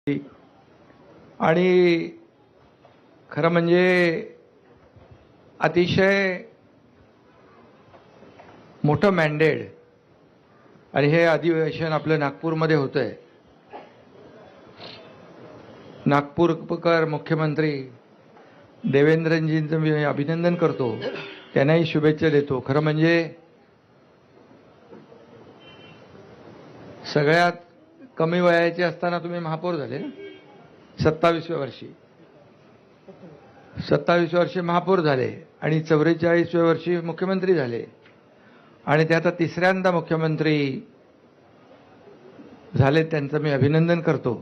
आणि खरं म्हणजे अतिशय मोठं मॅन्डेट आणि हे अधिवेशन आपलं नागपूरमध्ये होतंय. नागपूरकर मुख्यमंत्री देवेंद्रजींचं मी अभिनंदन करतो, त्यांनाही शुभेच्छा देतो. खरं म्हणजे सगळ्यात कमी वयाचे असताना तुम्ही महापौर झाले ना, 27व्या वर्षी 27 वर्षी महापौर झाले आणि 44व्या वर्षी मुख्यमंत्री झाले आणि ते आता तिसऱ्यांदा मुख्यमंत्री झाले. त्यांचं मी अभिनंदन करतो.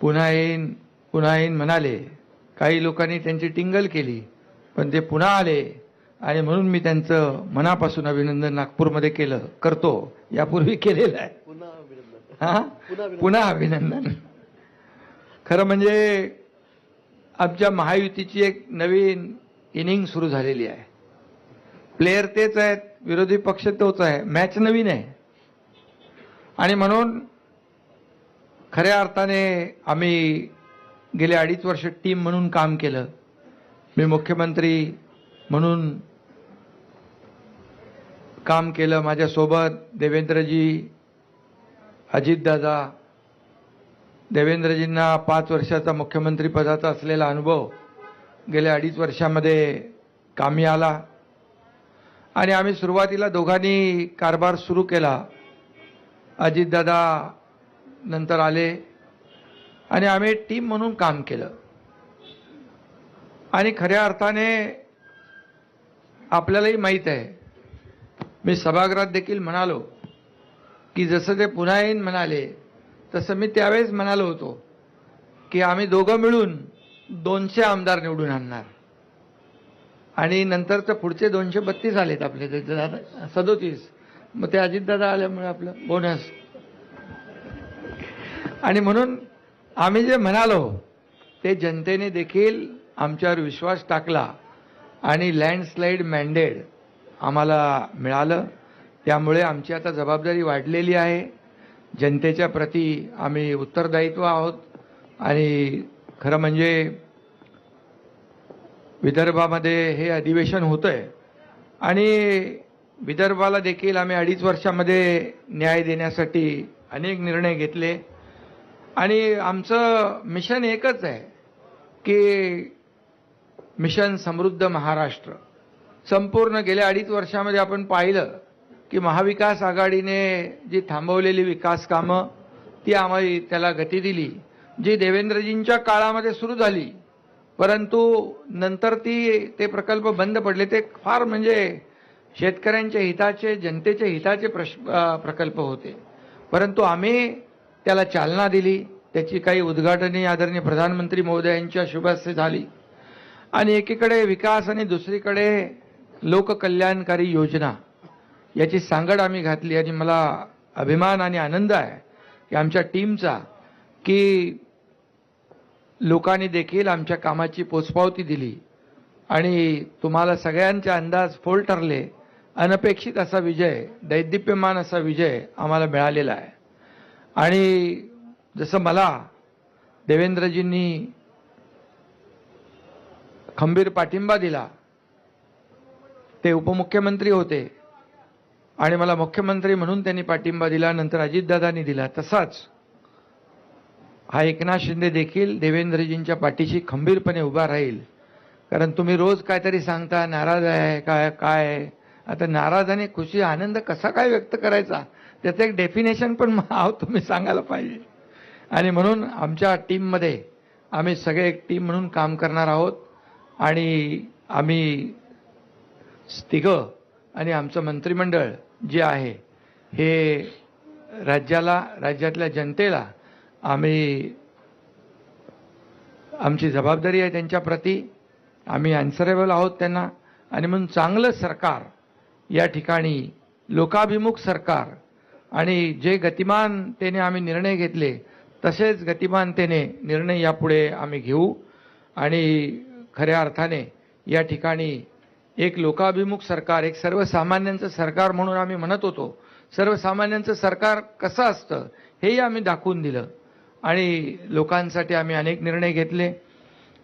पुन्हा येईन पुन्हा येईन म्हणाले. काही लोकांनी त्यांची टिंगल केली, पण ते पुन्हा आले आणि म्हणून मी त्यांचं मनापासून अभिनंदन नागपूरमध्ये करतो. यापूर्वी केलेलं आहे. पुन्हा अभिनंदन. खरं म्हणजे आमच्या महायुतीची एक नवीन इनिंग सुरू झालेली आहे. प्लेयर तेच आहेत, विरोधी पक्ष तोच आहे, मॅच नवीन आहे. आणि म्हणून खऱ्या अर्थाने आम्ही गेले 2.5 वर्ष टीम म्हणून काम केलं. मी मुख्यमंत्री म्हणून काम केलं. माझ्यासोबत देवेंद्रजी, अजितदादा. देवेंद्रजींना 5 वर्षाचा मुख्यमंत्री पदाचा असलेला अनुभव गेल्या 2.5 वर्षामध्ये कामी आला आणि आम्ही सुरुवातीला दोघांनी कारभार सुरू केला. अजितदादा नंतर आले आणि आम्ही टीम म्हणून काम केलं. आणि खऱ्या अर्थाने आपल्यालाही माहीत आहे, मी सभागृहात देखील म्हणालो की जसं ते पुन्हा येईन म्हणाले तसं मी त्यावेळेस म्हणालो होतो की आम्ही दोघं मिळून 200 आमदार निवडून आणणार. आणि नंतर तर पुढचे 232 आलेत आपले, 37. मग ते अजितदादा आल्यामुळे आपलं बोनस. आणि म्हणून आम्ही जे म्हणालो ते जनतेने देखील आमच्यावर विश्वास टाकला आणि लँडस्लाईड मॅन्डेट आम्हाला मिळालं. त्यामुळे आमची आता जबाबदारी वाढलेली आहे. जनतेच्या प्रती आम्ही उत्तरदायित्व आहोत. आणि खरं म्हणजे विदर्भामध्ये हे अधिवेशन होतंय आणि विदर्भाला देखील आम्ही 2.5 वर्षामध्ये न्याय देण्यासाठी अनेक निर्णय घेतले. आणि आमचं मिशन एकच आहे की मिशन समृद्ध महाराष्ट्र. संपूर्ण गेल्या 2.5 वर्षामध्ये आपण पाहिलं की महाविकास आघाडीने जी थांबवलेली विकास कामं ती आम्ही त्याला गती दिली. जी देवेंद्रजींच्या काळामध्ये सुरू झाली परंतु नंतर ते प्रकल्प बंद पडले. ते फार म्हणजे शेतकऱ्यांच्या हिताचे, जनतेच्या हिताचे प्रकल्प होते, परंतु आम्ही त्याला चालना दिली. त्याची काही उद्घाटने आदरणीय प्रधानमंत्री महोदयांच्या शुभ हस्ते झाली. आणि एकीकडे विकास आणि दुसरीकडे लोककल्याणकारी योजना याची सांगड आम्ही घातली. आणि मला अभिमान आणि आनंद आहे की आमच्या टीमचा की लोकांनी देखील आमच्या कामाची पोचपावती दिली आणि तुम्हाला सगळ्यांचे अंदाज फोल ठरले. अनपेक्षित असा विजय, दैदिप्यमान असा विजय आम्हाला मिळालेला आहे. आणि जसं मला देवेंद्रजींनी खंबीर पाठिंबा दिला, ते उपमुख्यमंत्री होते आणि मला मुख्यमंत्री म्हणून त्यांनी पाठिंबा दिला, नंतर अजितदादांनी दिला, तसाच हा एकनाथ शिंदे देखील देवेंद्रजींच्या पाठीशी खंबीरपणे उभा राहील. कारण तुम्ही रोज काहीतरी सांगता, नाराज आहे काय. आता नाराज आणि खुशी, आनंद कसा काय व्यक्त करायचा त्याचं एक डेफिनेशन पण तुम्ही सांगायला पाहिजे. आणि म्हणून आमच्या टीममध्ये आम्ही सगळे एक टीम म्हणून काम करणार आहोत. आणि आम्ही तिघं आणि आमचं मंत्रिमंडळ जे आहे हे राज्यातल्या जनतेला आमची जबाबदारी आहे त्यांच्या प्रती. आम्ही अनसरेबल आहोत त्यांना. आणि म्हणून चांगलं सरकार या ठिकाणी, लोकाभिमुख सरकार, आणि जे गतिमानतेने आम्ही निर्णय घेतले तसेच गतिमानतेने निर्णय यापुढे आम्ही घेऊ. आणि खऱ्या अर्थाने या ठिकाणी एक लोकाभिमुख सरकार, एक सर्वसामान्यांचं सरकार म्हणून आम्ही म्हणत होतो. सर्वसामान्यांचं सरकार कसं असतं हेही आम्ही दाखवून दिलं. आणि लोकांसाठी आम्ही अनेक निर्णय घेतले.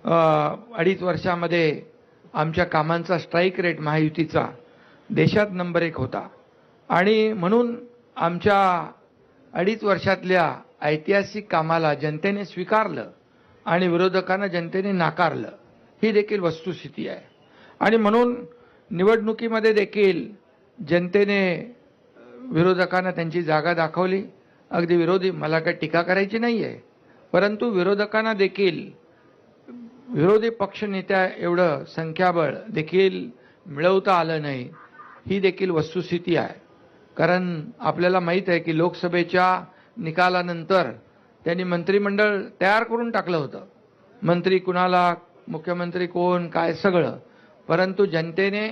2.5 वर्षामध्ये आमच्या कामांचा स्ट्राईक रेट महायुतीचा देशात नंबर 1 होता आणि म्हणून आमच्या 2.5 वर्षातल्या ऐतिहासिक कामाला जनतेने स्वीकारलं आणि विरोधकांना जनतेने नाकारलं. ही देखील वस्तुस्थिती आहे आणि म्हणून निवडणुकीमध्ये देखील जनतेने विरोधकांना त्यांची जागा दाखवली. अगदी विरोधी, मला काही टीका करायची नाही आहे, परंतु विरोधकांना देखील विरोधी पक्षनेत्या एवढं संख्याबळ देखील मिळवता आलं नाही. ही देखील वस्तुस्थिती आहे. कारण आपल्याला माहीत आहे की लोकसभेच्या निकालानंतर त्यांनी मंत्रिमंडळ तयार करून टाकलं होतं. मंत्री कुणाला, मुख्यमंत्री कोण, काय सगळं. परंतु जनतेने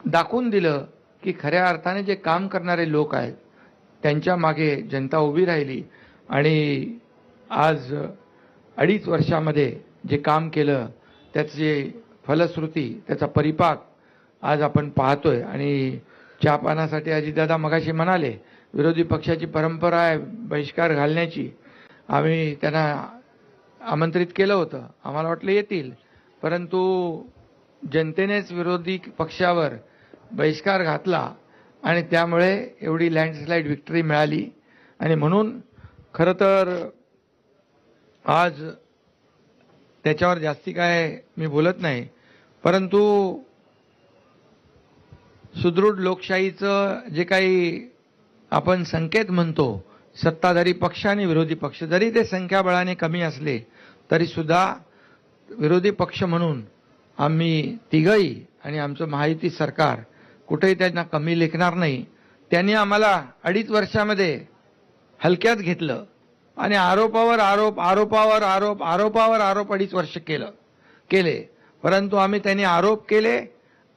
दाखवून दिलं की खऱ्या अर्थाने जे काम करणारे लोक आहेत त्यांच्या मागे जनता उभी राहिली आणि आज 2.5 वर्षामध्ये जे काम केलं त्याची फलश्रुती, त्याचा परिपाक आज आपण पाहतोय. आणि चहापानासाठी अजितदादा मगाशी म्हणाले विरोधी पक्षाची परंपरा आहे बहिष्कार घालण्याची. आम्ही त्यांना आमंत्रित केलं होतं, आम्हाला वाटलं येतील, परंतु जनतेनेच विरोधी पक्षावर बहिष्कार घातला आणि त्यामुळे एवढी लँडस्लाईड विक्ट्री मिळाली. आणि म्हणून खरं तर आज त्याच्यावर जास्ती काय मी बोलत नाही, परंतु सुदृढ लोकशाहीचं जे काही आपण संकेत म्हणतो, सत्ताधारी पक्ष आणि विरोधी पक्ष जरी ते संख्याबळाने कमी असले तरी सुद्धा विरोधी पक्ष म्हणून आम्ही तिघही आणि आमचं महायुती सरकार कुठेही त्यांना कमी लेखणार नाही. त्यांनी आम्हाला 2.5 वर्षामध्ये हलक्यात घेतलं आणि आरोपावर आरोप, आरोपावर आरोप, आरोपावर आरोप 2.5 वर्ष केले. परंतु आम्ही त्यांनी आरोप केले,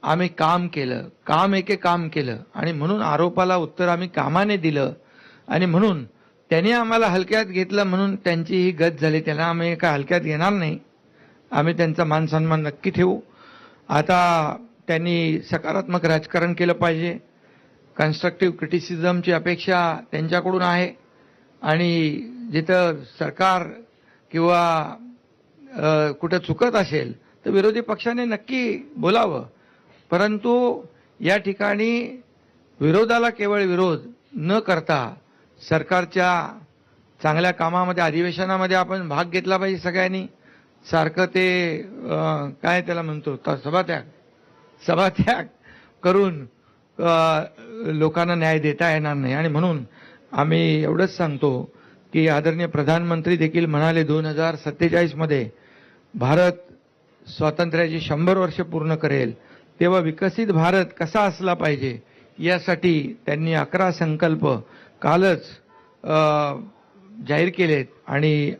आम्ही काम केलं, काम एके काम केलं आणि म्हणून आरोपाला उत्तर आम्ही कामाने दिलं. आणि म्हणून त्यांनी आम्हाला हलक्यात घेतलं म्हणून त्यांची ही गत झाली. त्यांना आम्ही काय हलक्यात घेणार नाही. आम्ही त्यांचा मान सन्मान नक्की ठेवू. आता त्यांनी सकारात्मक राजकारण केलं पाहिजे. कन्स्ट्रक्टिव्ह क्रिटिसिझमची अपेक्षा त्यांच्याकडून आहे आणि जिथं सरकार किंवा कुठं चुकत असेल तर विरोधी पक्षाने नक्की बोलावं. परंतु या ठिकाणी विरोधाला केवळ विरोध न करता सरकारच्या चांगल्या कामामध्ये, अधिवेशनामध्ये आपण भाग घेतला पाहिजे सगळ्यांनी. सारखं ते काय त्याला म्हणतो सभात्याग करून लोकांना न्याय देता येणार नाही. आणि म्हणून आम्ही एवढंच सांगतो की आदरणीय प्रधानमंत्री देखील म्हणाले 2047 मध्ये भारत स्वातंत्र्याची 100 वर्ष पूर्ण करेल, तेव्हा विकसित भारत कसा असला पाहिजे यासाठी त्यांनी 11 संकल्प कालच जाहीर केलेत आणि